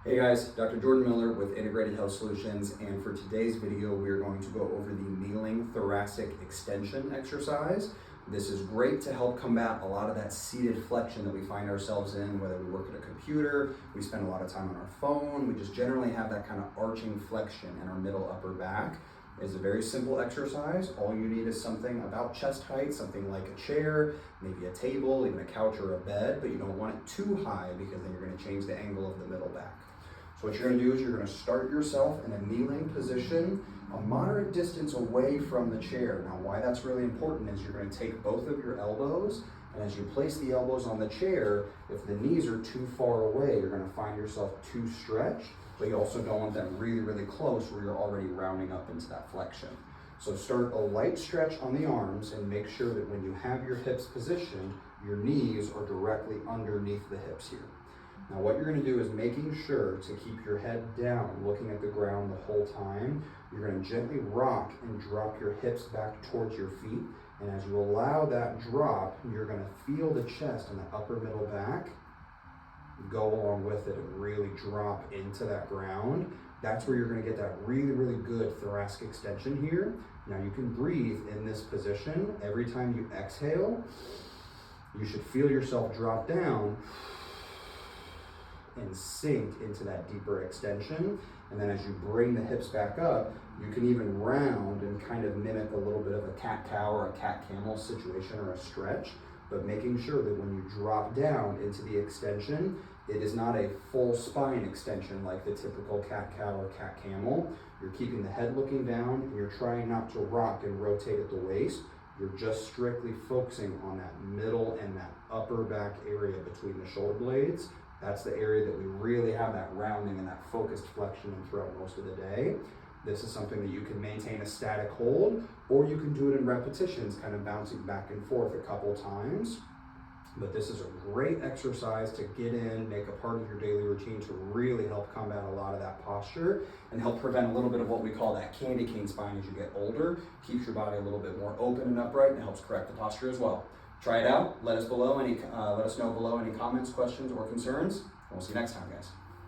Hey guys, Dr. Jordan Miller with Integrated Health Solutions, and for today's video we are going to go over the kneeling thoracic extension exercise. This is great to help combat a lot of that seated flexion that we find ourselves in, whether we work at a computer, we spend a lot of time on our phone, we just generally have that kind of arching flexion in our middle upper back. It's a very simple exercise. All you need is something about chest height, something like a chair, maybe a table, even a couch or a bed, but you don't want it too high because then you're going to change the angle of the middle back. So what you're going to do is you're going to start yourself in a kneeling position, a moderate distance away from the chair. Now why that's really important is you're going to take both of your elbows, and as you place the elbows on the chair, if the knees are too far away, you're going to find yourself too stretched, but you also don't want them really, really close where you're already rounding up into that flexion. So start a light stretch on the arms and make sure that when you have your hips positioned, your knees are directly underneath the hips here. Now what you're going to do is making sure to keep your head down, looking at the ground the whole time. You're going to gently rock and drop your hips back towards your feet. And as you allow that drop, you're going to feel the chest and the upper middle back go along with it and really drop into that ground. That's where you're going to get that really, really good thoracic extension here. Now you can breathe in this position. Every time you exhale, you should feel yourself drop down and sink into that deeper extension. And then as you bring the hips back up, you can even round and kind of mimic a little bit of a cat-cow or a cat-camel situation or a stretch, but making sure that when you drop down into the extension, it is not a full spine extension like the typical cat-cow or cat-camel. You're keeping the head looking down and you're trying not to rock and rotate at the waist. You're just strictly focusing on that middle and that upper back area between the shoulder blades. That's the area that we really have that rounding and that focused flexion in throughout most of the day. This is something that you can maintain a static hold, or you can do it in repetitions, kind of bouncing back and forth a couple times. But this is a great exercise to get in, make a part of your daily routine to really help combat a lot of that posture and help prevent a little bit of what we call that candy cane spine as you get older. Keeps your body a little bit more open and upright and helps correct the posture as well. Try it out. Let us know below any comments, questions, or concerns. And we'll see you next time, guys.